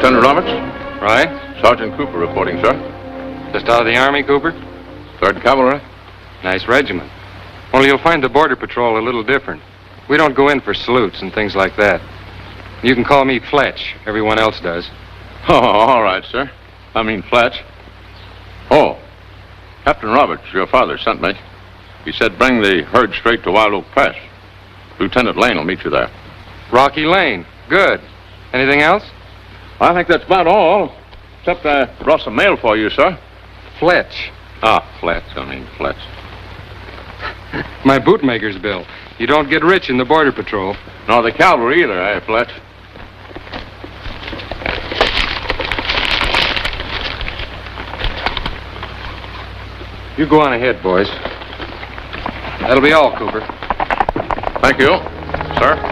Lieutenant Roberts? Right. Sergeant Cooper reporting, sir. Just out of the Army, Cooper? 3rd Cavalry. Nice regiment. Only you'll find the Border Patrol a little different. We don't go in for salutes and things like that. You can call me Fletch. Everyone else does. Oh, all right, sir. I mean Fletch. Oh, Captain Roberts, your father sent me. He said bring the herd straight to Wild Oak Pass. Lieutenant Lane will meet you there. Rocky Lane. Good. Anything else? I think that's about all. Except I brought some mail for you, sir. Fletch. Ah, Fletch. I mean Fletch. My bootmaker's bill. You don't get rich in the Border Patrol. Nor the cavalry either, eh, Fletch? You go on ahead, boys. That'll be all, Cooper. Thank you, sir.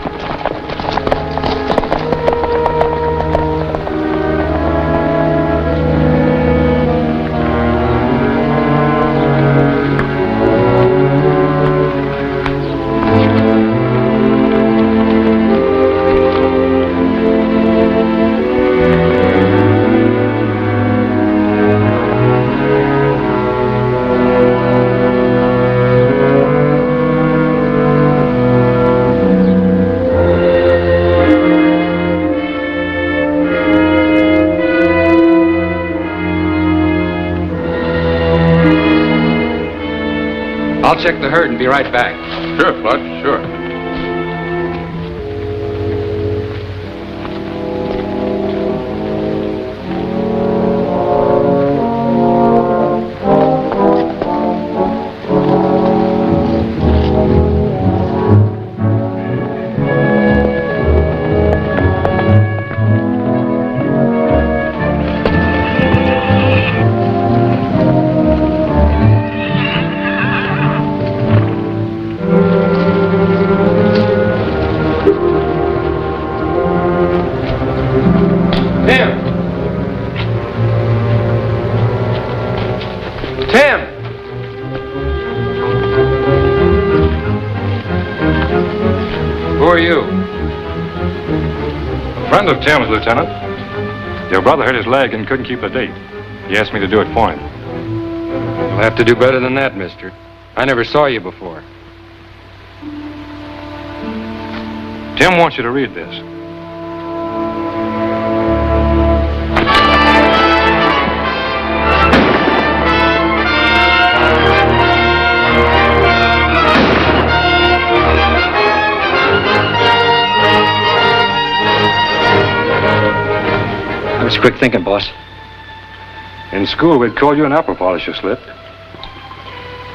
I'll check the herd and be right back. Sure, Fletch, sure. Friend of Tim's, Lieutenant. Your brother hurt his leg and couldn't keep the date. He asked me to do it for him. You'll have to do better than that, mister. I never saw you before. Tim wants you to read this. That was quick thinking, boss. In school, we'd call you an apple polisher, Slip.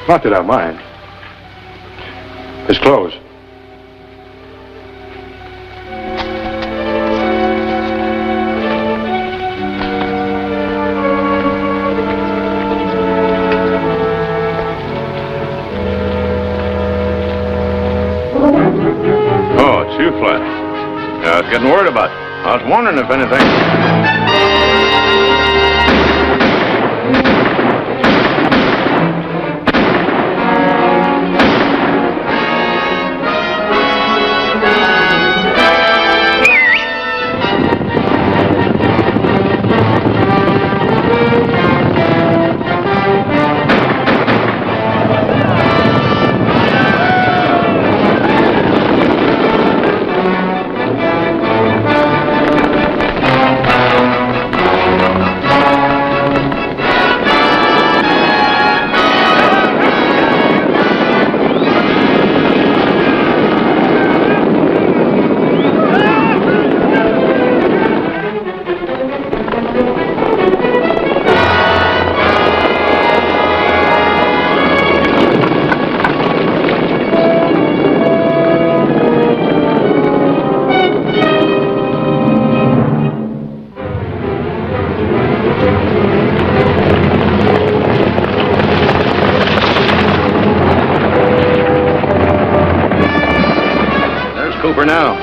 Not that I mind. His clothes. Oh, it's you, Fletch. I was getting worried about you. I was wondering if anything... Cooper now.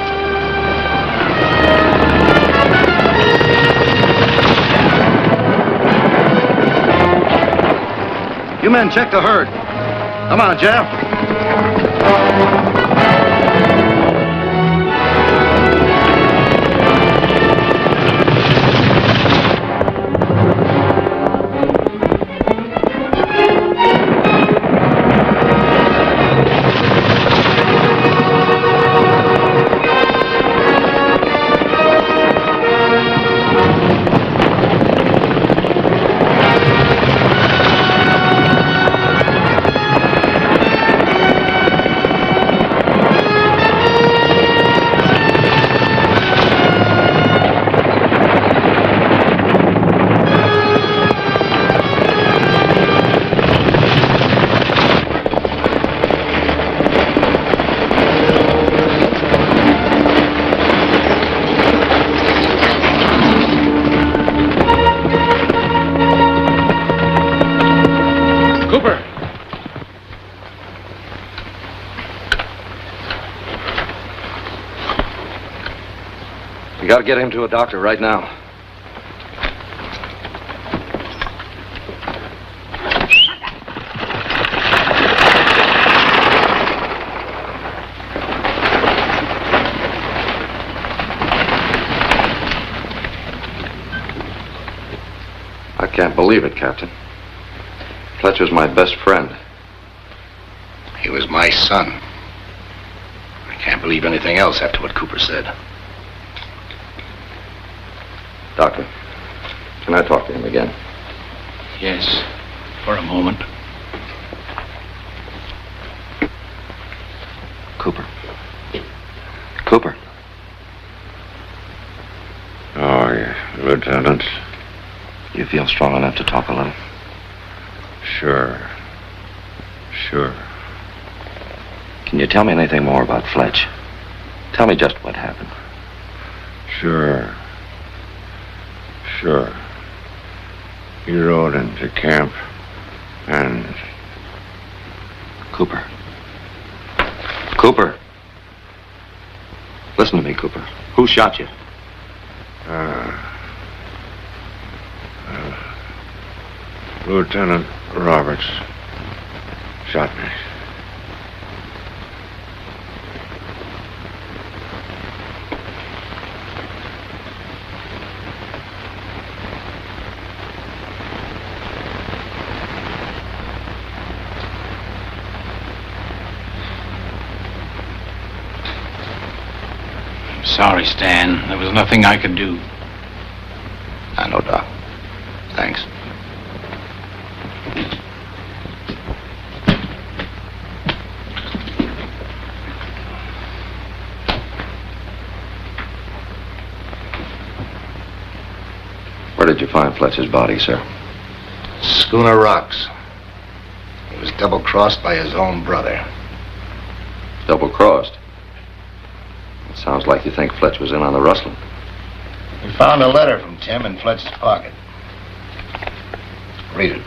You men check the herd. Come on, Jeff. You gotta get him to a doctor right now. I can't believe it, Captain. Fletcher's my best friend. He was my son. I can't believe anything else after what Cooper said. Doctor, can I talk to him again? Yes, for a moment. Cooper. Cooper. Oh, yeah, Lieutenant. You feel strong enough to talk a little? Sure. Can you tell me anything more about Fletch? Tell me just what happened. Sure. He rode into camp and... Cooper. Cooper. Listen to me, Cooper. Who shot you? Lieutenant Roberts shot me. Sorry, Stan. There was nothing I could do. I know, Doc. Thanks. Where did you find Fletcher's body, sir? Schooner Rocks. He was double-crossed by his own brother. Double-crossed? It sounds like you think Fletch was in on the rustling. We found a letter from Tim in Fletch's pocket. Read it.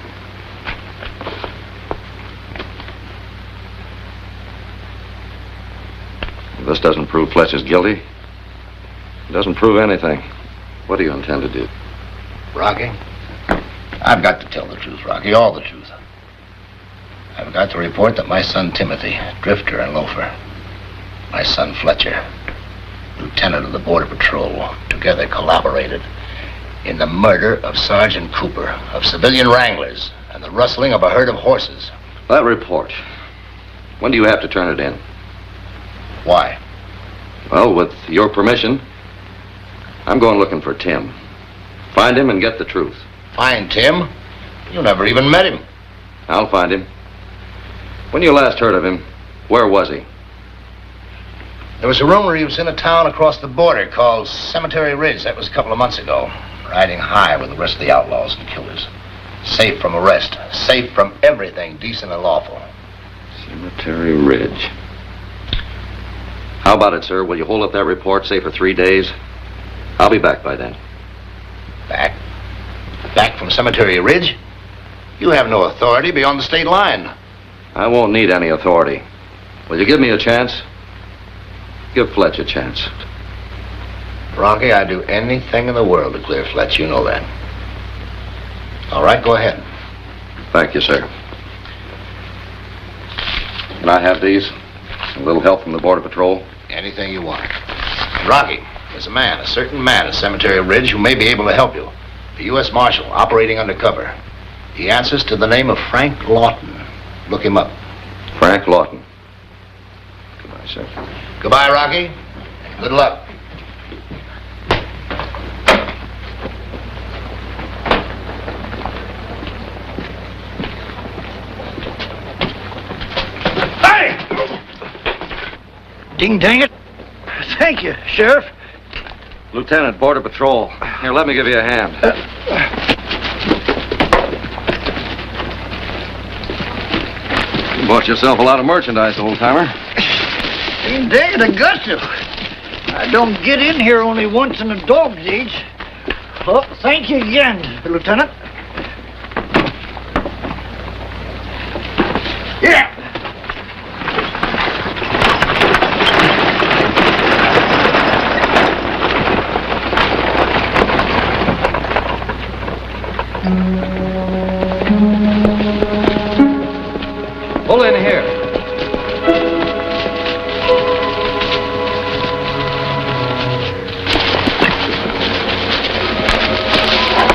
This doesn't prove Fletch is guilty. It doesn't prove anything. What do you intend to do? Rocky, I've got to tell the truth, Rocky, all the truth. I've got to report that my son Timothy, drifter and loafer, my son Fletcher, lieutenant of the Border Patrol, together collaborated in the murder of Sergeant Cooper, of civilian wranglers, and the rustling of a herd of horses. That report. When do you have to turn it in? Why? Well, with your permission, I'm going looking for Tim. Find him and get the truth. Find Tim? You never even met him. I'll find him. When you last heard of him, where was he? There was a rumor he was in a town across the border called Cemetery Ridge. That was a couple of months ago. Riding high with the rest of the outlaws and killers. Safe from arrest. Safe from everything decent and lawful. Cemetery Ridge. How about it, sir? Will you hold up that report, say for 3 days? I'll be back by then. Back? Back from Cemetery Ridge? You have no authority beyond the state line. I won't need any authority. Will you give me a chance? Give Fletch a chance. Rocky, I'd do anything in the world to clear Fletch. You know that. All right, go ahead. Thank you, sir. Can I have these? A little help from the Border Patrol? Anything you want. And Rocky, there's a certain man at Cemetery Ridge who may be able to help you. A U.S. Marshal operating undercover. He answers to the name of Frank Lawton. Look him up. Frank Lawton. Goodbye, sir. Goodbye, Rocky. Good luck. Ding dang it. Thank you, Sheriff. Lieutenant, Border Patrol. Here, let me give you a hand. You bought yourself a lot of merchandise, old-timer. Ding dang it, I got to. I don't get in here only once in a dog's age. Well, thank you again, Lieutenant. Yeah. Pull in here.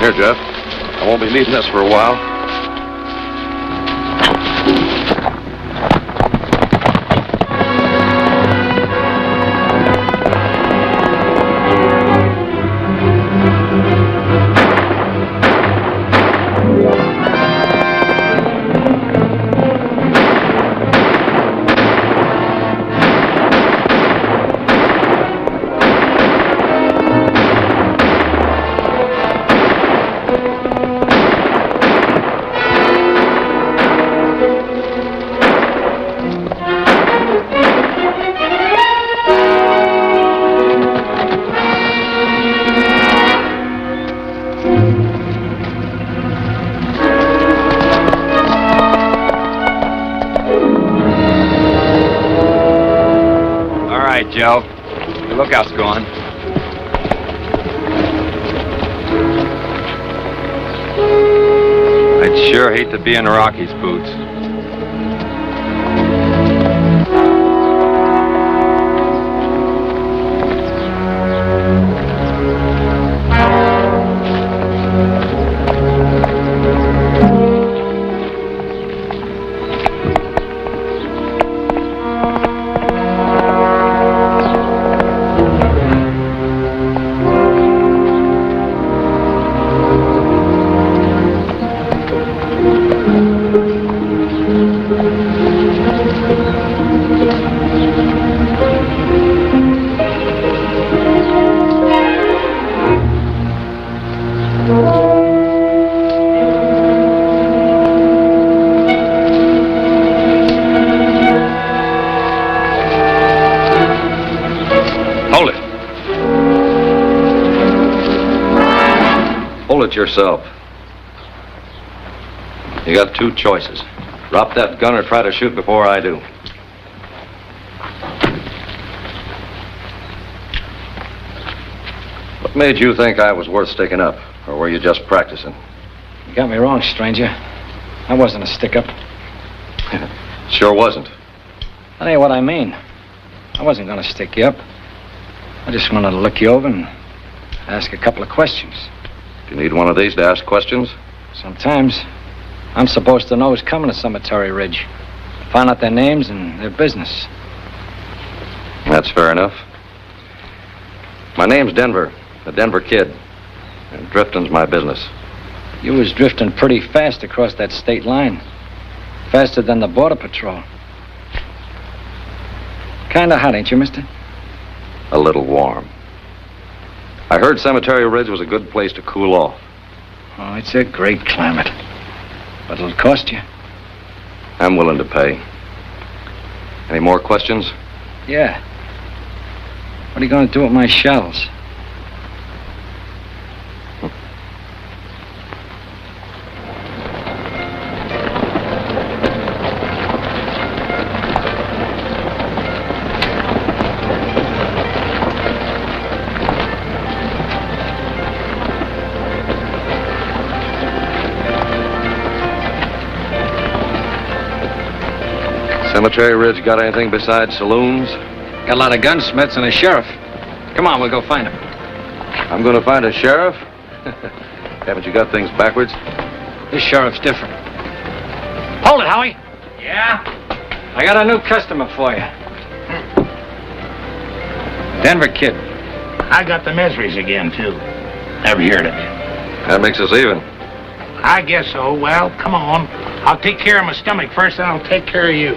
Here, Jeff. I won't be needing this for a while. Joe. The lookout's gone. I'd sure hate to be in Rocky's boots. Yourself. You got two choices. Drop that gun or try to shoot before I do. What made you think I was worth sticking up? Or were you just practicing? You got me wrong, stranger. I wasn't a stick-up. Sure wasn't. That ain't what I mean. I wasn't gonna stick you up. I just wanted to look you over and ask a couple of questions. You need one of these to ask questions? Sometimes. I'm supposed to know who's coming to Cemetery Ridge. Find out their names and their business. That's fair enough. My name's Denver, the Denver Kid. And drifting's my business. You was drifting pretty fast across that state line. Faster than the Border Patrol. Kinda hot, ain't you, mister? A little warm. I heard Cemetery Ridge was a good place to cool off. Oh, it's a great climate. But it'll cost you. I'm willing to pay. Any more questions? Yeah. What are you going to do with my shells? Cemetery Ridge got anything besides saloons? Got a lot of gunsmiths and a sheriff. Come on, we'll go find him. I'm going to find a sheriff? Haven't you got things backwards? This sheriff's different. Hold it, Howie. Yeah? I got a new customer for you. Denver Kid. I got the miseries again, too. Never heard of you. That makes us even. I guess so. Well, come on. I'll take care of my stomach first, and I'll take care of you.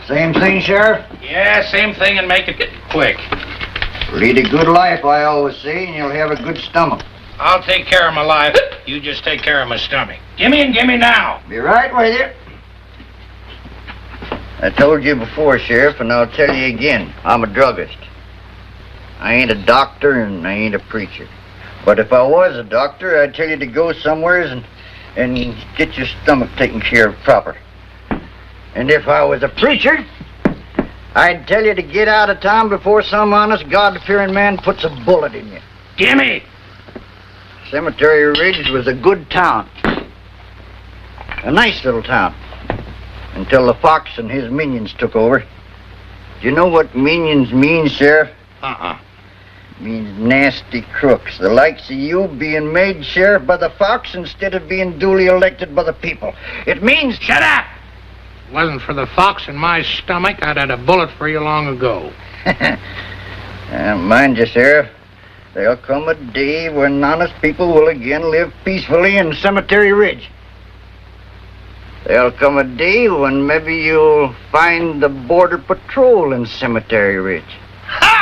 Same thing, Sheriff? Yeah, same thing, and make it quick. Lead a good life, I always say, and you'll have a good stomach. I'll take care of my life. You just take care of my stomach. Gimme and gimme now. Be right with you. I told you before, Sheriff, and I'll tell you again. I'm a druggist. I ain't a doctor and I ain't a preacher. But if I was a doctor, I'd tell you to go somewheres and get your stomach taken care of proper. And if I was a preacher, I'd tell you to get out of town before some honest, God-fearing man puts a bullet in you. Gimme! Cemetery Ridge was a good town. A nice little town. Until the Fox and his minions took over. Do you know what minions mean, Sheriff? Means nasty crooks. The likes of you being made sheriff by the Fox instead of being duly elected by the people. It means... Shut up! If it wasn't for the Fox in my stomach, I'd had a bullet for you long ago. Mind you, Sheriff. There'll come a day when honest people will again live peacefully in Cemetery Ridge. There'll come a day when maybe you'll find the Border Patrol in Cemetery Ridge. Ha!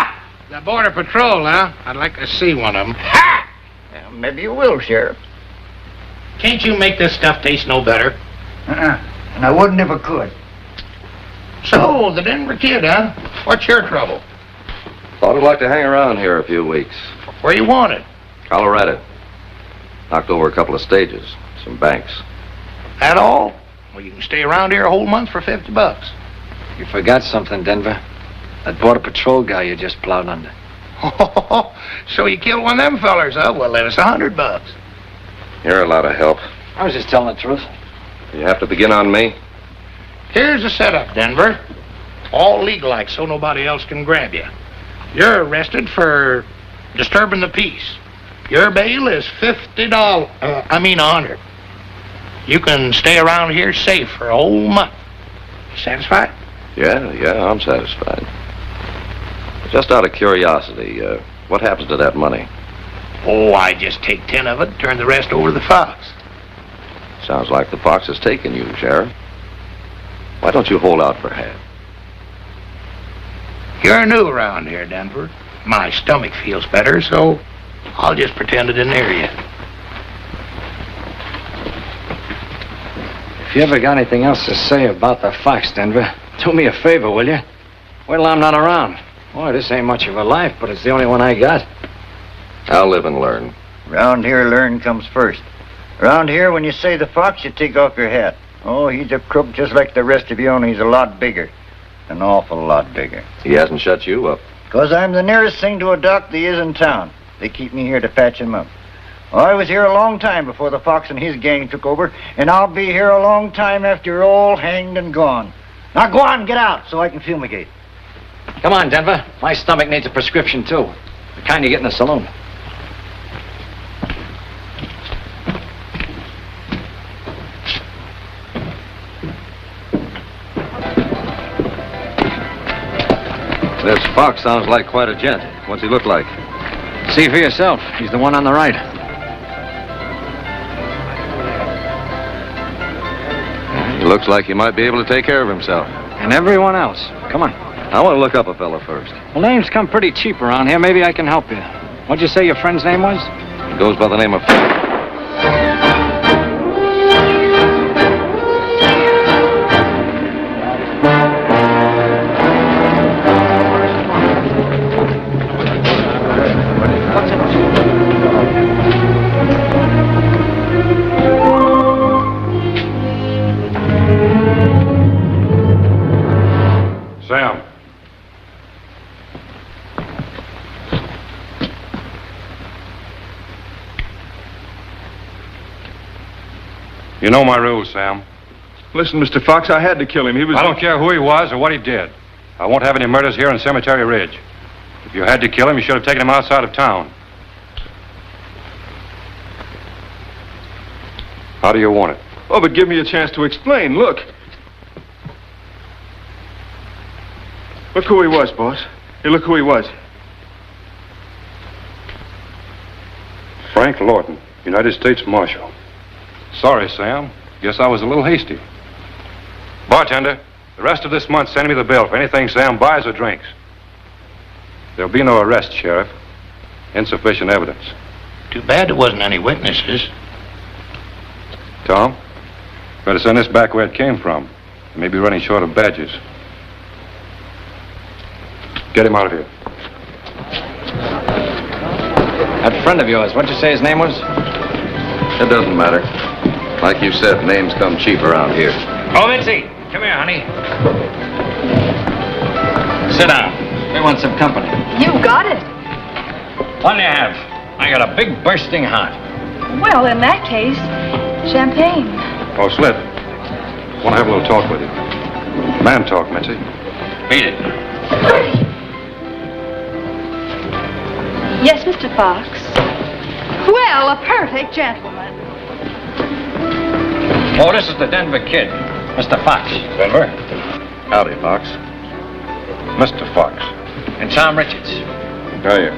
The Border Patrol, huh? I'd like to see one of them. Ha! Well, maybe you will, Sheriff. Can't you make this stuff taste no better? And I wouldn't if I could. So, the Denver kid, huh? What's your trouble? Thought I'd like to hang around here a few weeks. Where you wanted? Colorado. Knocked over a couple of stages, some banks. That all? Well, you can stay around here a whole month for $50. You forgot something, Denver. That Border Patrol guy you just plowed under. So you killed one of them fellers, huh? Well, let us $100. You're a lot of help. I was just telling the truth. You have to begin on me? Here's the setup, Denver. All legal like so nobody else can grab you. You're arrested for disturbing the peace. Your bail is $100. You can stay around here safe for a whole month. Satisfied? Yeah, I'm satisfied. Just out of curiosity, what happens to that money? Oh, I just take 10 of it and turn the rest over to the Fox. Sounds like the Fox has taken you, Sheriff. Why don't you hold out for half? You're new around here, Denver. My stomach feels better, so I'll just pretend it didn't hear you. If you ever got anything else to say about the Fox, Denver, do me a favor, will you? Wait till I'm not around. Boy, this ain't much of a life, but it's the only one I got. I'll live and learn. Around here, learn comes first. Around here, when you say the Fox, you take off your hat. Oh, he's a crook just like the rest of you, only he's a lot bigger. An awful lot bigger. He hasn't shut you up. 'Cause I'm the nearest thing to a doc there is in town. They keep me here to patch him up. Well, I was here a long time before the Fox and his gang took over, and I'll be here a long time after you're all hanged and gone. Now go on, get out, so I can fumigate. Come on, Denver. My stomach needs a prescription, too. The kind you get in the saloon. This Fox sounds like quite a gent. What's he look like? See for yourself. He's the one on the right. He looks like he might be able to take care of himself. And everyone else. Come on. I want to look up a fella first. Well, names come pretty cheap around here. Maybe I can help you. What'd you say your friend's name was? He goes by the name of... Sam. You know my rules, Sam. Listen, Mr. Fox, I had to kill him. He was... I don't care who he was or what he did. I won't have any murders here in Cemetery Ridge. If you had to kill him, you should have taken him outside of town. How do you want it? Oh, but give me a chance to explain. Look. Look who he was, boss. Hey, look who he was. Frank Lawton, United States Marshal. Sorry, Sam. Guess I was a little hasty. Bartender, the rest of this month send me the bill for anything Sam buys or drinks. There'll be no arrest, Sheriff. Insufficient evidence. Too bad there wasn't any witnesses. Tom, better send this back where it came from. They may be running short of badges. Get him out of here. That friend of yours, what'd you say his name was? It doesn't matter. Like you said, names come cheap around here. Oh, Mitzi, come here, honey. Sit down. We want some company. You got it. What do you have? I got a big bursting heart. Well, in that case, champagne. Oh, Slit. Want to have a little talk with you. Man talk, Mitzi. Beat it. Yes, Mr. Fox. Well, a perfect gentleman. Oh, this is the Denver kid, Mr. Fox. Denver? Howdy, Fox. Mr. Fox. And Tom Richards. How are you?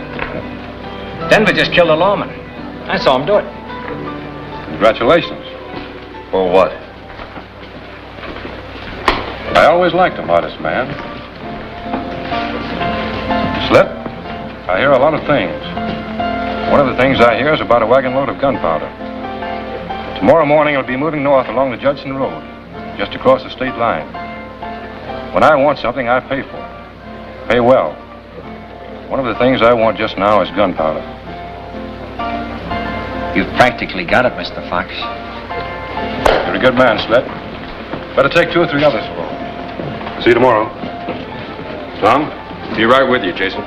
Denver just killed a lawman. I saw him do it. Congratulations. For what? I always liked a modest man. Slip, I hear a lot of things. One of the things I hear is about a wagon load of gunpowder. Tomorrow morning it'll be moving north along the Judson Road, just across the state line. When I want something, I pay for it. Pay well. One of the things I want just now is gunpowder. You've practically got it, Mr. Fox. You're a good man, Sled. Better take 2 or 3 others for. See you tomorrow. Tom? Be right with you, Jason.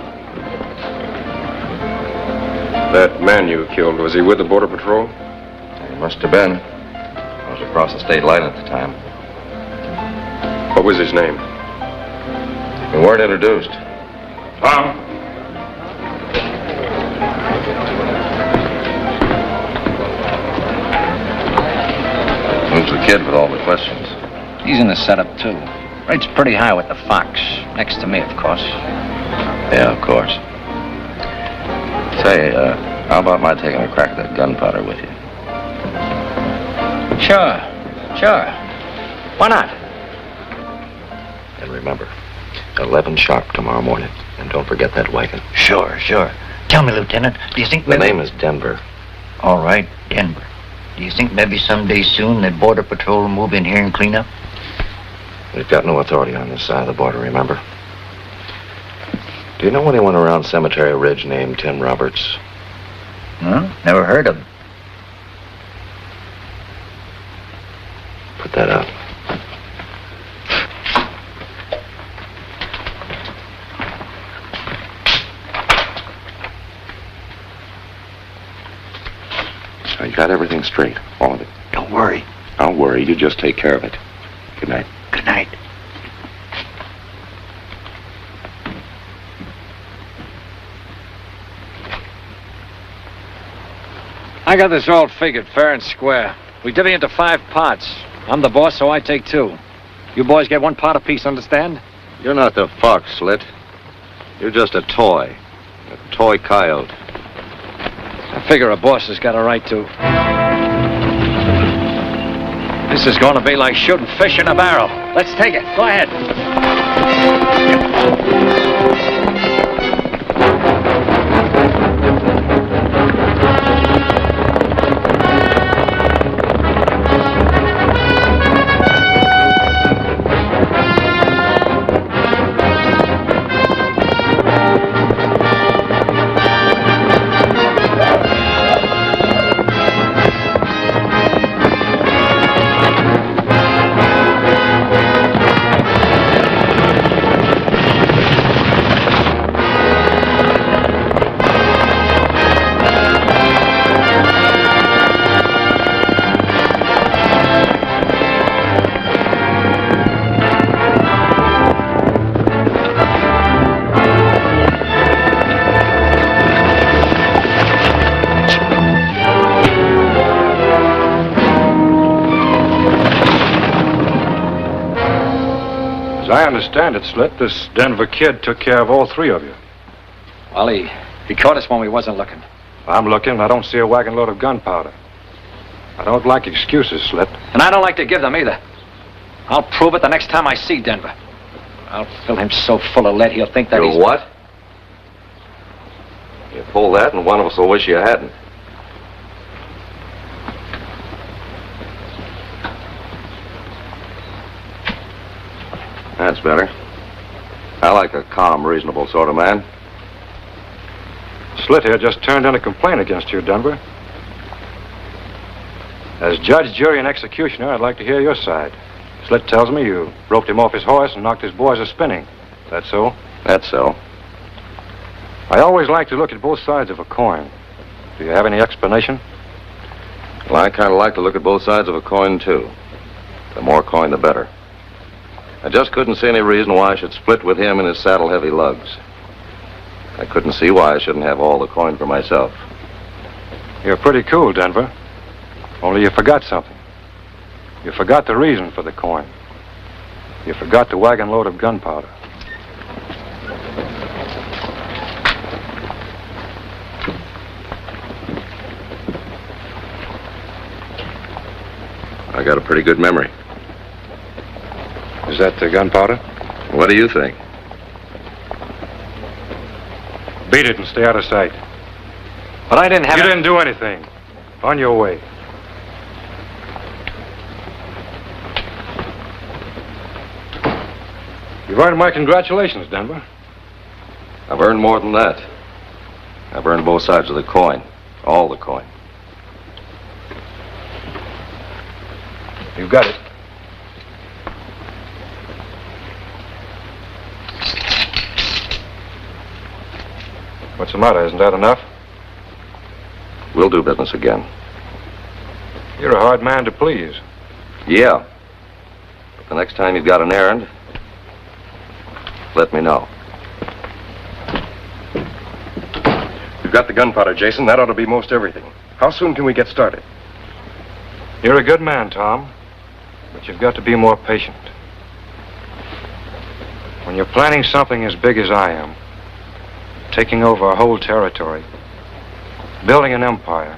That man you killed, was he with the Border Patrol? He must have been. I was across the state line at the time. What was his name? We weren't introduced. Tom? Who's the kid with all the questions? He's in the setup, too. Rates pretty high with the Fox. Next to me, of course. Yeah, of course. Say, how about my taking a crack at that gunpowder with you? Sure. Why not? And remember, 11 sharp tomorrow morning. And don't forget that wagon. Sure. Tell me, Lieutenant, do you think The name is Denver. All right, Denver. Do you think maybe someday soon that Border Patrol will move in here and clean up? We've got no authority on this side of the border, remember? Do you know anyone around Cemetery Ridge named Tim Roberts? Huh? Never heard of him. Put that out. Now, you got everything straight, all of it. Don't worry. Don't worry, you just take care of it. Good night. Good night. I got this all figured, fair and square. We divvy into 5 parts. I'm the boss, so I take 2. You boys get 1 part apiece, understand? You're not the fox, Slit. You're just a toy. A toy coyote. I figure a boss has got a right to. This is going to be like shooting fish in a barrel. Let's take it. Go ahead. I understand it, Slit. This Denver kid took care of all 3 of you. Well, he caught us when we wasn't looking. I'm looking. I don't see a wagon load of gunpowder. I don't like excuses, Slit. And I don't like to give them either. I'll prove it the next time I see Denver. I'll fill him so full of lead he'll think that You'll what? You pull that and one of us will wish you hadn't. That's better. I like a calm, reasonable sort of man. Slit here just turned in a complaint against you, Denver. As judge, jury, and executioner, I'd like to hear your side. Slit tells me you roped him off his horse and knocked his boys a spinning. That so? That's so. I always like to look at both sides of a coin. Do you have any explanation? Well, I kind of like to look at both sides of a coin, too. The more coin, the better. I just couldn't see any reason why I should split with him and his saddle-heavy lugs. I couldn't see why I shouldn't have all the coin for myself. You're pretty cool, Denver. Only you forgot something. You forgot the reason for the coin. You forgot the wagon load of gunpowder. I got a pretty good memory. Is that the gunpowder? What do you think? Beat it and stay out of sight. But I didn't have You didn't do anything. On your way. You've earned my congratulations, Denver. I've earned more than that. I've earned both sides of the coin. All the coin. You've got it. What's the matter? Isn't that enough? We'll do business again. You're a hard man to please. Yeah. But the next time you've got an errand, let me know. You've got the gunpowder, Jason. That ought to be most everything. How soon can we get started? You're a good man, Tom. But you've got to be more patient. When you're planning something as big as I am, taking over a whole territory, building an empire,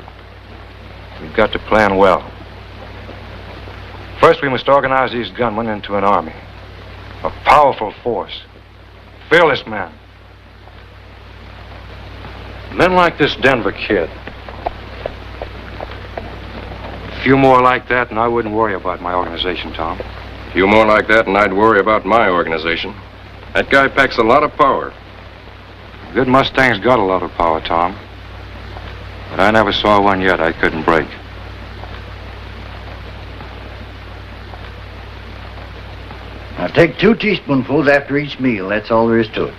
you've got to plan well. First, we must organize these gunmen into an army. A powerful force. Fearless men. Men like this Denver kid. A few more like that and I wouldn't worry about my organization, Tom. A few more like that and I'd worry about my organization. That guy packs a lot of power. Good Mustang's got a lot of power, Tom. But I never saw one yet I couldn't break. Now take 2 teaspoonfuls after each meal. That's all there is to it.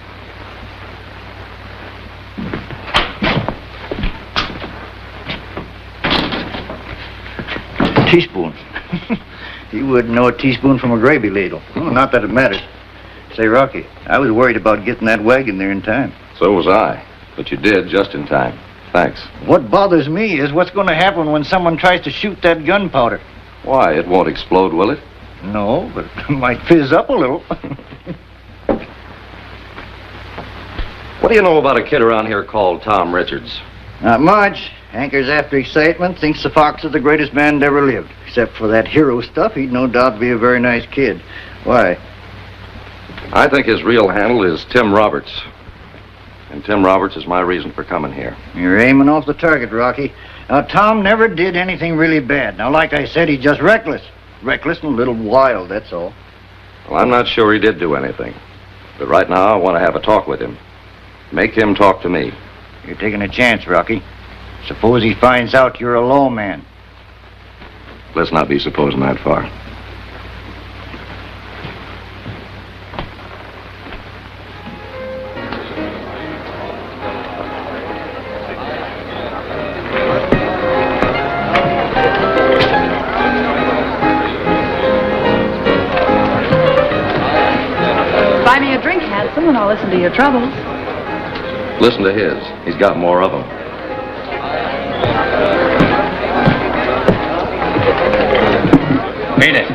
Teaspoon. You wouldn't know a teaspoon from a gravy ladle. Oh, not that it matters. Say, Rocky, I was worried about getting that wagon there in time. So was I. But you did just in time. Thanks. What bothers me is what's going to happen when someone tries to shoot that gunpowder. Why? It won't explode, will it? No, but it might fizz up a little. What do you know about a kid around here called Tom Richards? Not much. Hankers after excitement, thinks the Fox is the greatest man that ever lived. Except for that hero stuff, he'd no doubt be a very nice kid. Why? I think his real handle is Tim Roberts. And Tim Roberts is my reason for coming here. You're aiming off the target, Rocky. Now, Tom never did anything really bad. Now, like I said, he's just reckless. Reckless and a little wild, that's all. Well, I'm not sure he did do anything. But right now, I want to have a talk with him. Make him talk to me. You're taking a chance, Rocky. Suppose he finds out you're a lawman. Let's not be supposing that far. Buy me a drink, handsome, and I'll listen to your troubles. Listen to his. He's got more of them. Beat it.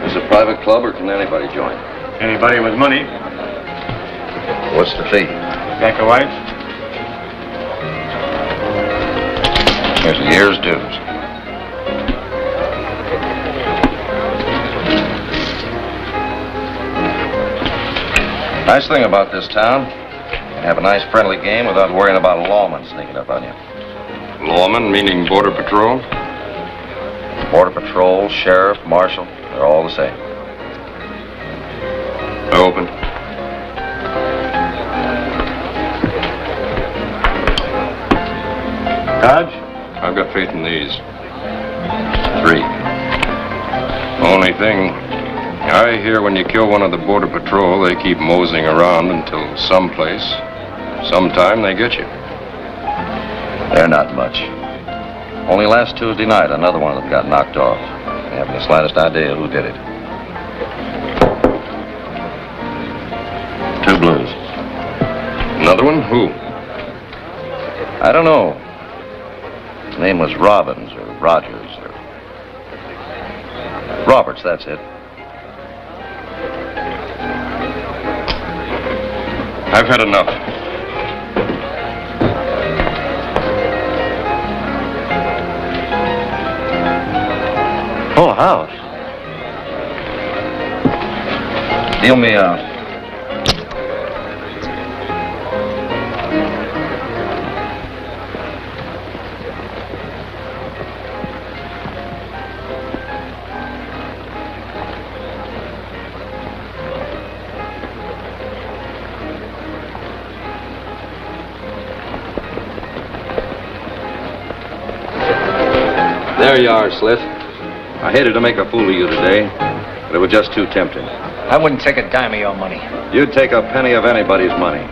Is it a private club or can anybody join? Anybody with money? What's the fee? Pack of wife? Here's a year's dues. Nice thing about this town, you can have a nice friendly game without worrying about a lawman sneaking up on you. Lawman, meaning Border Patrol? Border Patrol, Sheriff, Marshal, they're all the same. locating these? 3. Only thing, I hear when you kill one of the Border Patrol, they keep moseying around until sometime they get you. They're not much. Only last Tuesday night, another one of them got knocked off. I haven't the slightest idea who did it. 2 blues. Another one? Who? I don't know. His name was Robbins or Rogers or... Roberts, that's it. I've had enough. Full house. Deal me out. There you are, Slith. I hated to make a fool of you today, but it was just too tempting. I wouldn't take a dime of your money. You'd take a penny of anybody's money.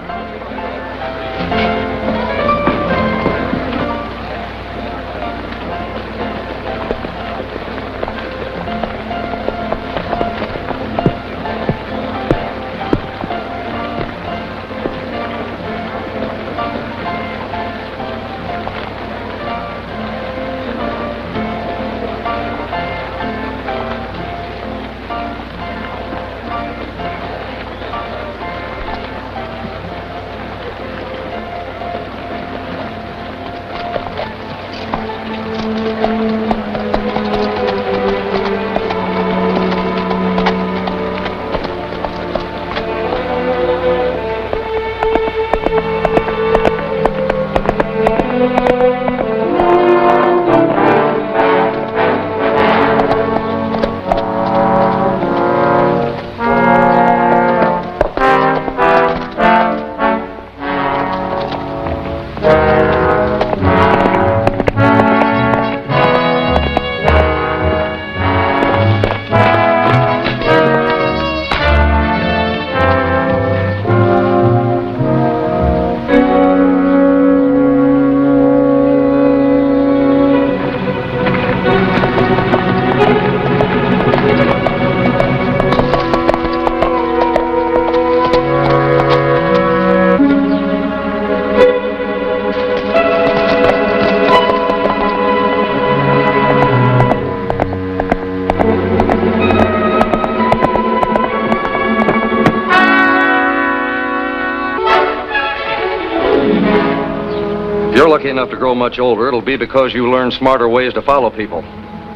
If you're lucky enough to grow much older, it'll be because you learn smarter ways to follow people.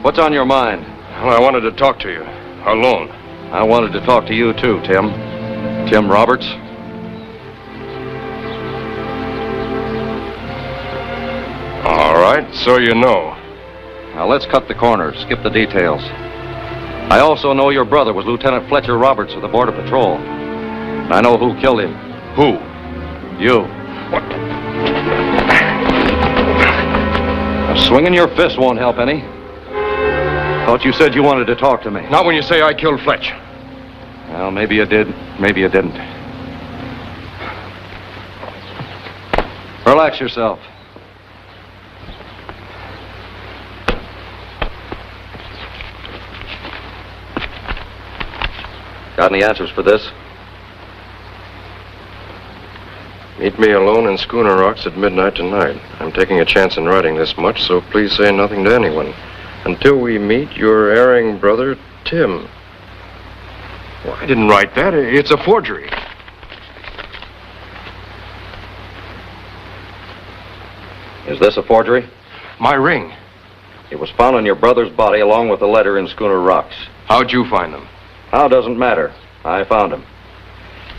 What's on your mind? Well, I wanted to talk to you. Alone. I wanted to talk to you, too, Tim. Tim Roberts. All right, so you know. Now, let's cut the corners, skip the details. I also know your brother was Lieutenant Fletcher Roberts of the Border Patrol. And I know who killed him. Who? You. What? Swinging your fist won't help any. Thought you said you wanted to talk to me. Not when you say I killed Fletch. Well, maybe you did, maybe you didn't. Relax yourself. Got any answers for this? Meet me alone in Schooner Rocks at midnight tonight. I'm taking a chance in writing this much, so please say nothing to anyone. Until we meet, your erring brother, Tim. Well, I didn't write that. It's a forgery. Is this a forgery? My ring. It was found on your brother's body along with the letter in Schooner Rocks. How'd you find them? How doesn't matter. I found him.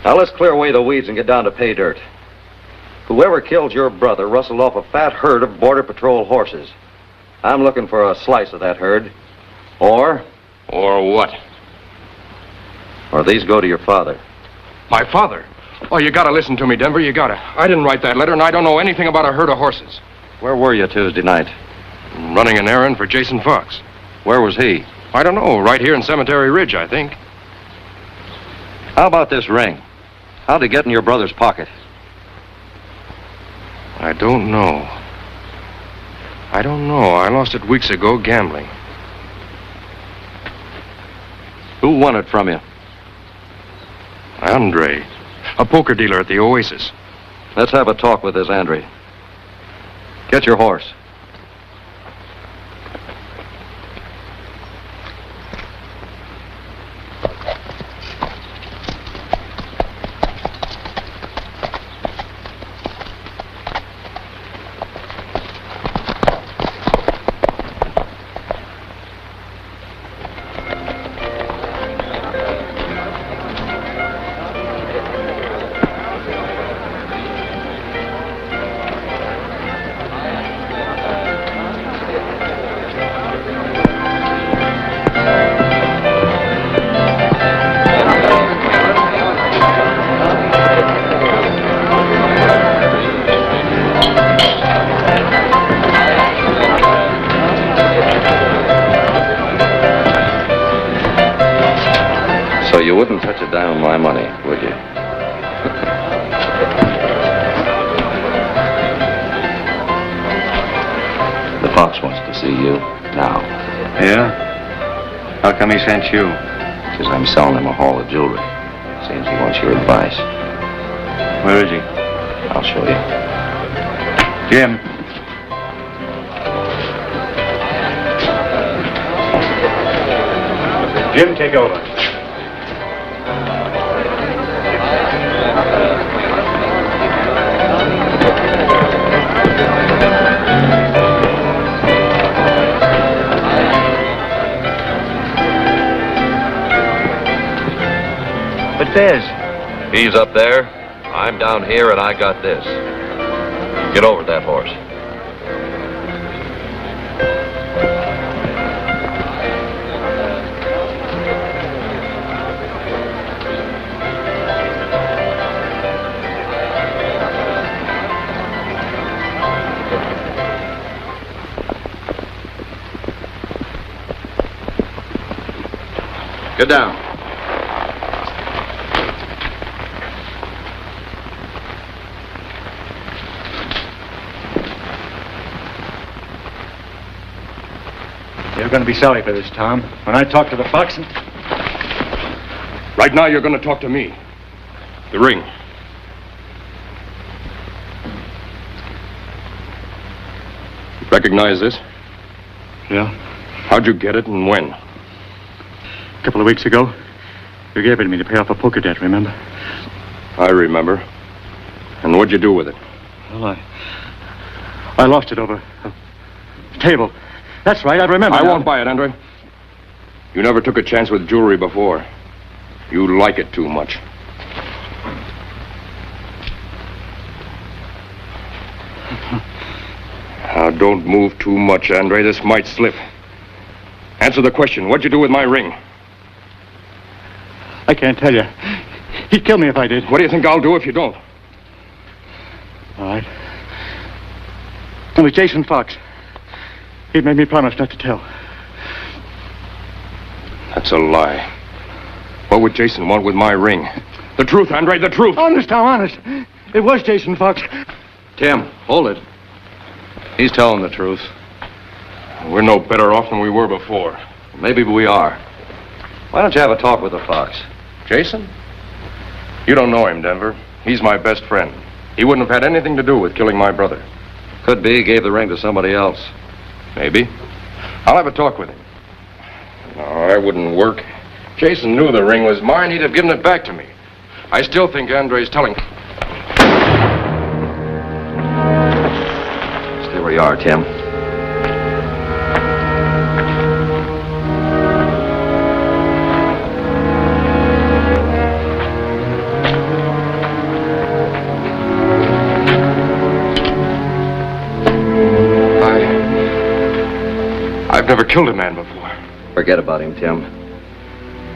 Now let's clear away the weeds and get down to pay dirt. Whoever killed your brother rustled off a fat herd of Border Patrol horses. I'm looking for a slice of that herd. Or what? Or these go to your father. My father? Oh, you gotta listen to me, Denver. You gotta. I didn't write that letter, and I don't know anything about a herd of horses. Where were you Tuesday night? Running an errand for Jason Fox. Where was he? I don't know, right here in Cemetery Ridge, I think. How about this ring? How'd it get in your brother's pocket? I don't know. I lost it weeks ago gambling. Who won it from you? Andre, a poker dealer at the Oasis. Let's have a talk with this Andre. Get your horse. You wouldn't touch it down my money, would you? The Fox wants to see you now. Yeah? How come he sent you? Because I'm selling him a haul of jewelry. Seems he wants your advice. Where is he? I'll show you. Jim. Jim, take over. But Bez. He's up there. I'm down here, and I got this. Get over that horse. Get down. You're going to be sorry for this, Tom. When I talk to the Fox and... Right now, you're going to talk to me. The ring. Recognize this? Yeah? How'd you get it and when? A couple of weeks ago, you gave it to me to pay off a poker debt, remember? I remember. And what'd you do with it? Well, I lost it over a table. That's right, I remember. I won't buy it, Andre. You never took a chance with jewelry before. You like it too much. Now, don't move too much, Andre. This might slip. Answer the question. What'd you do with my ring? I can't tell you. He'd kill me if I did. What do you think I'll do if you don't? All right. It was Jason Fox. He made me promise not to tell. That's a lie. What would Jason want with my ring? The truth, Andre, the truth. Honest, Tom, honest. It was Jason Fox. Tim, hold it. He's telling the truth. We're no better off than we were before. Maybe we are. Why don't you have a talk with the Fox? Jason? You don't know him, Denver. He's my best friend. He wouldn't have had anything to do with killing my brother. Could be he gave the ring to somebody else. Maybe. I'll have a talk with him. No, that wouldn't work. Jason knew the ring was mine. He'd have given it back to me. I still think Andre's telling. Stay where you are, Tim. I've never killed a man before. Forget about him, Tim.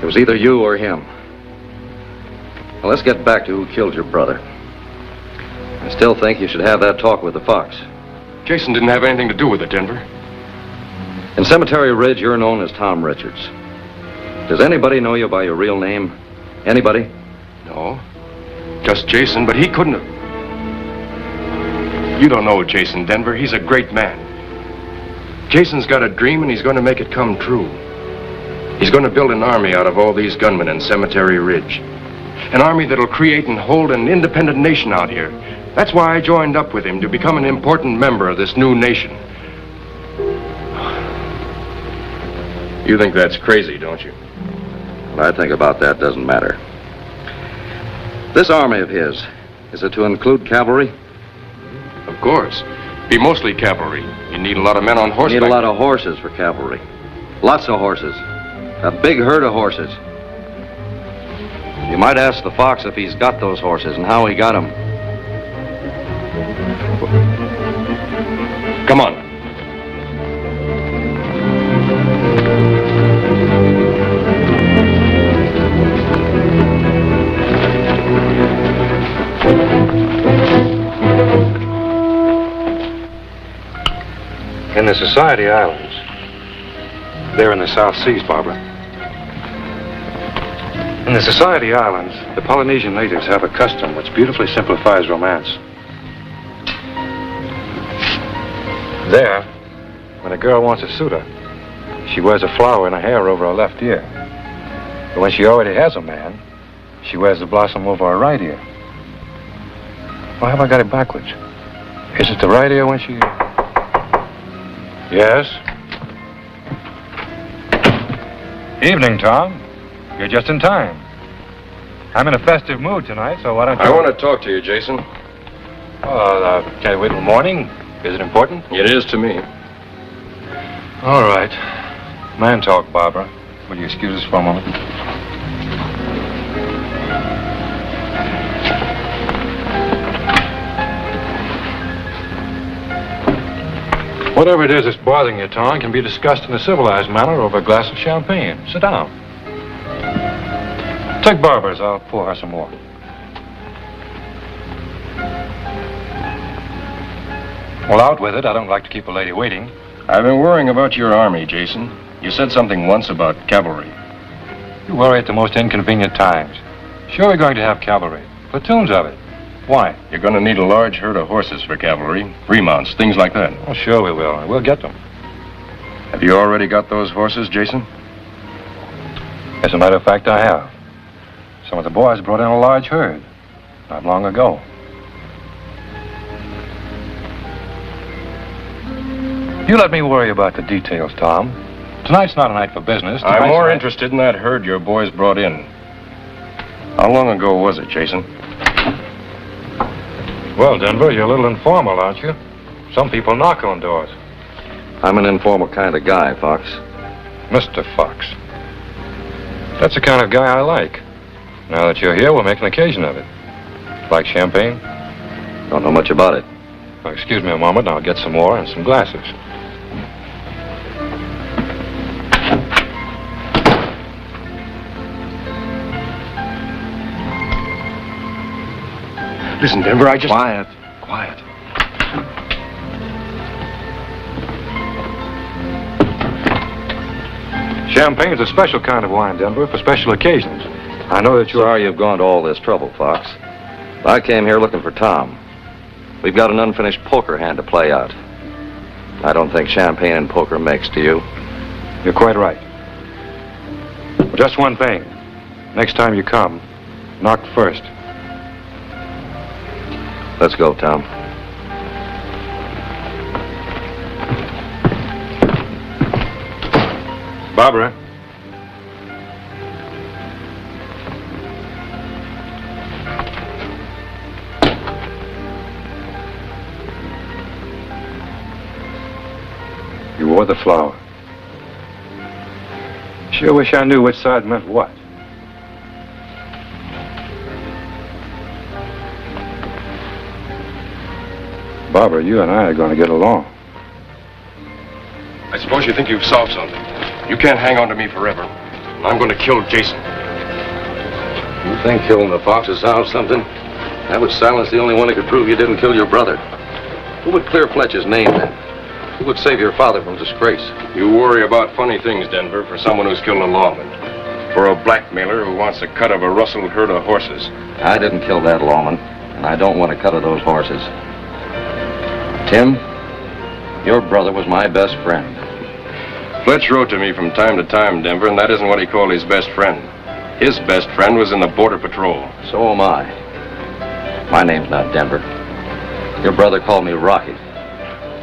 It was either you or him. Well, let's get back to who killed your brother. I still think you should have that talk with the Fox. Jason didn't have anything to do with it, Denver. In Cemetery Ridge, you're known as Tom Richards. Does anybody know you by your real name? Anybody? No. Just Jason, but he couldn't have. You don't know Jason, Denver. He's a great man. Jason's got a dream, and he's going to make it come true. He's going to build an army out of all these gunmen in Cemetery Ridge. An army that'll create and hold an independent nation out here. That's why I joined up with him, to become an important member of this new nation. You think that's crazy, don't you? What I think about that doesn't matter. This army of his, is it to include cavalry? Of course. Be mostly cavalry. You need a lot of men on horseback. You need a lot of horses for cavalry. Lots of horses. A big herd of horses. You might ask the Fox if he's got those horses and how he got them. Come on. In the Society Islands. They're in the South Seas, Barbara. In the Society Islands, the Polynesian natives have a custom which beautifully simplifies romance. There, when a girl wants a suitor, she wears a flower in her hair over her left ear. But when she already has a man, she wears the blossom over her right ear. Why have I got it backwards? Is it the right ear when she... Yes? Evening, Tom. You're just in time. I'm in a festive mood tonight, so why don't you... I want to talk to you, Jason. Can I wait till morning? Is it important? It is to me. All right. Man talk, Barbara. Will you excuse us for a moment? Whatever it is that's bothering you, Tom, can be discussed in a civilized manner over a glass of champagne. Sit down. Take Barbara's. I'll pour her some more. Well, out with it. I don't like to keep a lady waiting. I've been worrying about your army, Jason. You said something once about cavalry. You worry at the most inconvenient times. Sure, we're going to have cavalry. Platoons of it. Why? You're going to need a large herd of horses for cavalry, remounts, things like that. Oh, sure we will. We'll get them. Have you already got those horses, Jason? As a matter of fact, I have. Some of the boys brought in a large herd. Not long ago. You let me worry about the details, Tom. Tonight's not a night for business. I'm more interested in that herd your boys brought in. How long ago was it, Jason? Well, Denver, you're a little informal, aren't you? Some people knock on doors. I'm an informal kind of guy, Fox. Mr. Fox. That's the kind of guy I like. Now that you're here, we'll make an occasion of it. Like champagne? Don't know much about it. Well, excuse me a moment, and I'll get some more and some glasses. Listen, Denver, I just... Quiet. Quiet. Champagne's a special kind of wine, Denver, for special occasions. I know that you're... Sorry you've gone to all this trouble, Fox. I came here looking for Tom. We've got an unfinished poker hand to play out. I don't think champagne and poker mix, do you? You're quite right. But just one thing. Next time you come, knock first. Let's go, Tom. Barbara. You wore the flower. Sure wish I knew which side meant what. Barbara, you and I are going to get along. I suppose you think you've solved something. You can't hang on to me forever. I'm going to kill Jason. You think killing the Fox will solve something? That would silence the only one that could prove you didn't kill your brother. Who would clear Fletcher's name then? Who would save your father from disgrace? You worry about funny things, Denver, for someone who's killed a lawman. For a blackmailer who wants a cut of a rustled herd of horses. I didn't kill that lawman, and I don't want a cut of those horses. Tim, your brother was my best friend. Fletch wrote to me from time to time, Denver, and that isn't what he called his best friend. His best friend was in the Border Patrol. So am I. My name's not Denver. Your brother called me Rocky.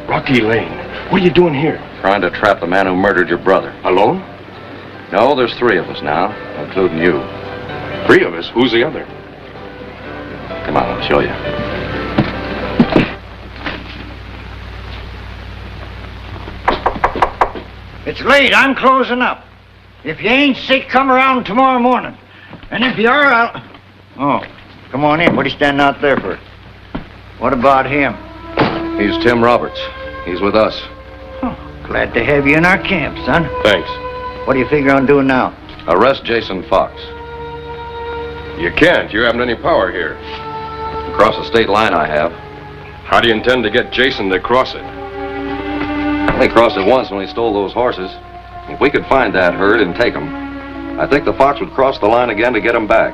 Rocky Lane, what are you doing here? Trying to trap the man who murdered your brother. Alone? No, there's 3 of us now, including you. 3 of us? Who's the other? Come on, I'll show you. It's late. I'm closing up. If you ain't sick, come around tomorrow morning. And if you are, I'll... Oh, come on in. What are you standing out there for? What about him? He's Tim Roberts. He's with us. Oh, glad to have you in our camp, son. Thanks. What do you figure on doing now? Arrest Jason Fox. You can't. You haven't any power here. Across the state line I have. How do you intend to get Jason to cross it? They crossed it once when he stole those horses. If we could find that herd and take them, I think the Fox would cross the line again to get them back.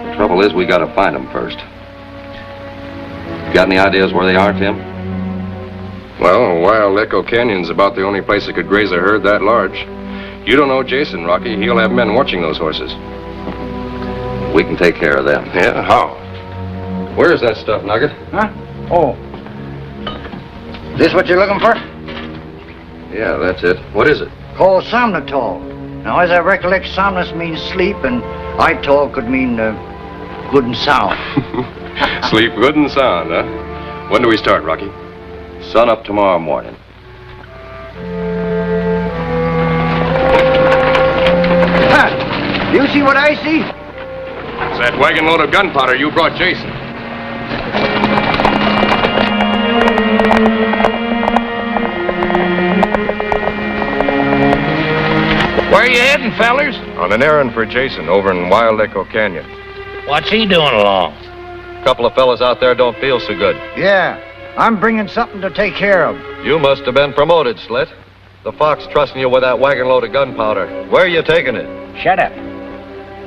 The trouble is, we gotta find them first. Got any ideas where they are, Tim? Well, Wild Echo Canyon's about the only place that could graze a herd that large. You don't know Jason, Rocky. He'll have men watching those horses. We can take care of them. Yeah, how? Where is that stuff, Nugget? Huh? Oh. Is this what you're looking for? Yeah, that's it. What is it? Called somnatol. Now, as I recollect, somnus means sleep, and itol could mean good and sound. Sleep good and sound, huh? When do we start, Rocky? Sun up tomorrow morning. Huh? You see what I see? It's that wagon load of gunpowder you brought Jason. Where are you heading, fellers? On an errand for Jason over in Wild Echo Canyon. What's he doing along? A couple of fellas out there don't feel so good. Yeah, I'm bringing something to take care of. You must have been promoted, Slit. The Fox trusting you with that wagon load of gunpowder. Where are you taking it? Shut up.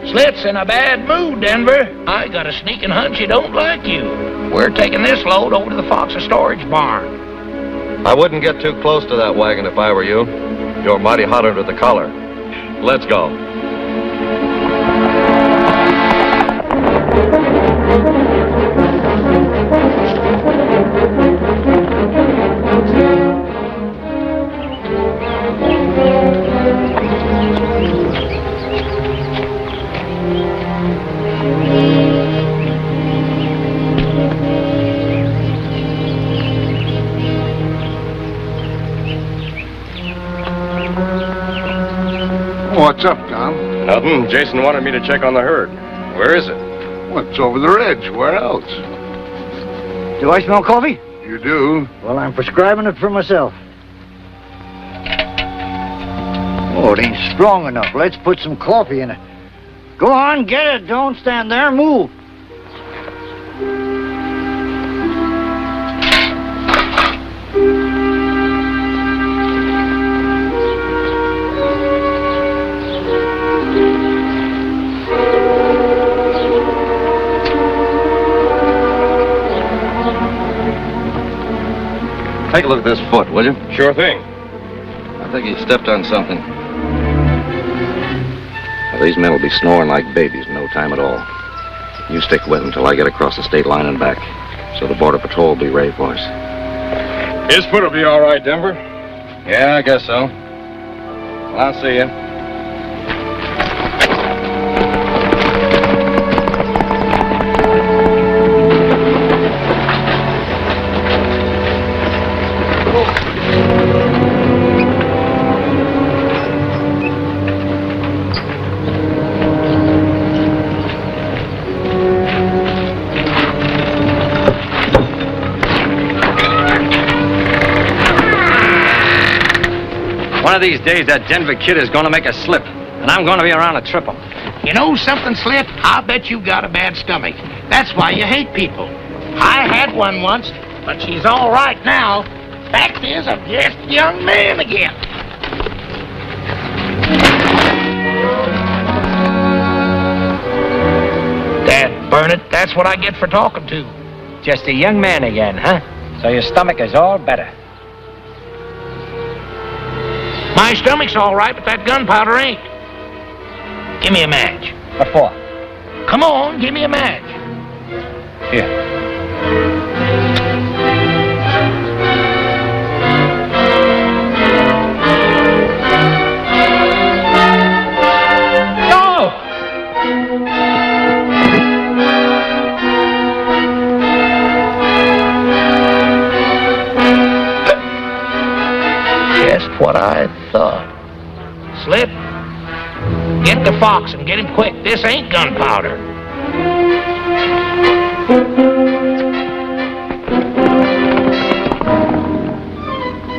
Slit's in a bad mood, Denver. I got a sneaking hunch he don't like you. We're taking this load over to the Fox's storage barn. I wouldn't get too close to that wagon if I were you. You're mighty hot under the collar. Let's go. What's up, Tom? Nothing. Jason wanted me to check on the herd. Where is it? What's over the ridge? Where else? Do I smell coffee? You do? Well, I'm prescribing it for myself. Oh, it ain't strong enough. Let's put some coffee in it. Go on, get it. Don't stand there. Move. Take a look at this foot, will you? Sure thing. I think he stepped on something. Well, these men will be snoring like babies in no time at all. You stick with them till I get across the state line and back, so the Border Patrol will be ready for us. His foot will be all right, Denver. Yeah, I guess so. Well, I'll see you. One of these days, that Denver kid is going to make a slip, and I'm going to be around to trip him. You know something, Slit? I bet you've got a bad stomach. That's why you hate people. I had one once, but she's all right now. Fact is, I'm just a young man again. Dad, burn it. That's what I get for talking to. Just a young man again, huh? So your stomach is all better. My stomach's all right, but that gunpowder ain't. Give me a match. What for? Come on, give me a match. Here. Just what I thought. Slip, get the fox and get him quick. This ain't gunpowder.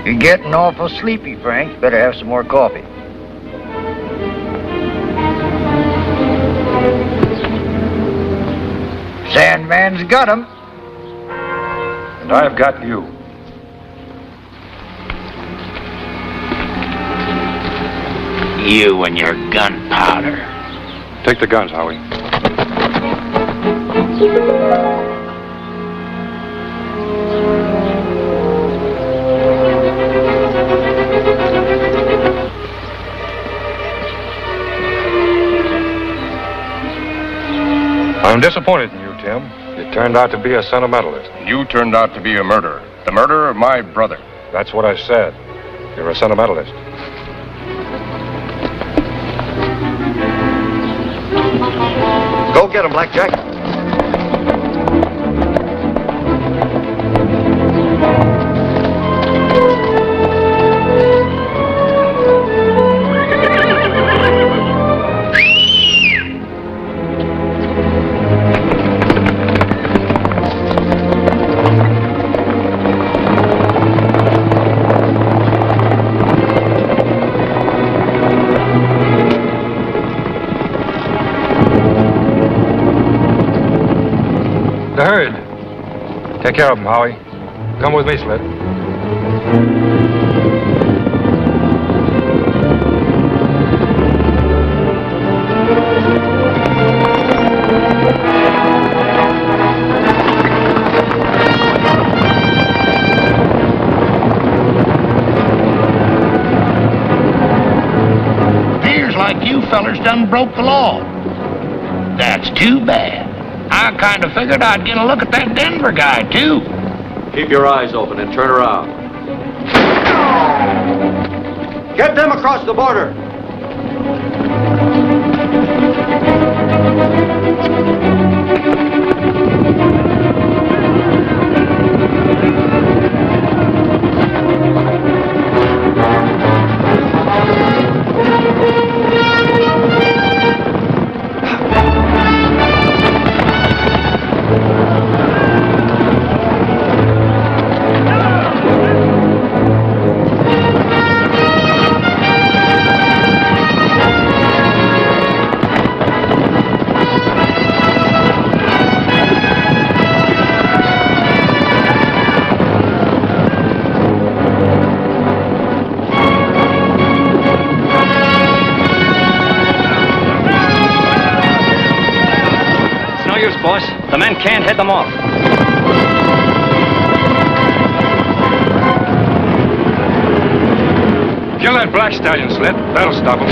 You're getting awful sleepy, Frank. Better have some more coffee. Sandman's got him. And I've got you. You and your gunpowder. Take the guns, Howie. I'm disappointed in you, Tim. You turned out to be a sentimentalist. You turned out to be a murderer. The murderer of my brother. That's what I said. You're a sentimentalist. Go get him, Blackjack. The herd. Take care of them, Howie. Come with me, Slip. Appears like you fellers done broke the law. That's too bad. I kind of figured I'd get a look at that Denver guy, too. Keep your eyes open and turn around. Get them across the border. Boss. The men can't head them off. Kill that black stallion, Slip. That'll stop him.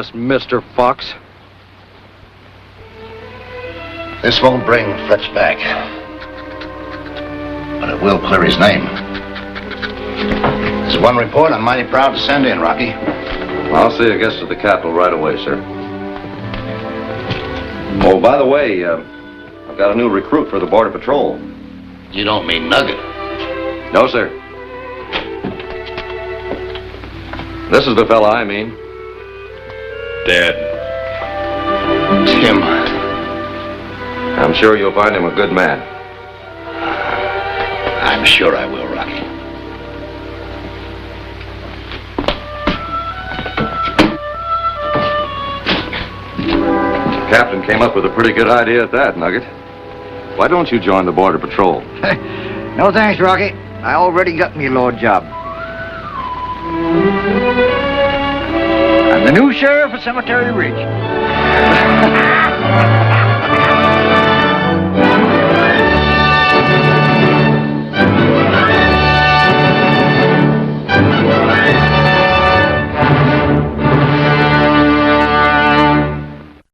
us, Mr. Fox. This won't bring Fletch back. But it will clear his name. There's one report I'm mighty proud to send in, Rocky. I'll see it gets to the Capitol right away, sir. Oh, by the way, I've got a new recruit for the Border Patrol. You don't mean Nugget. No, sir. This is the fella I mean. Dead. Tim. I'm sure you'll find him a good man. I'm sure I will, Rocky. The captain came up with a pretty good idea at that, Nugget. Why don't you join the Border Patrol? No thanks, Rocky. I already got me a law job. I'm the new sheriff of Cemetery Ridge.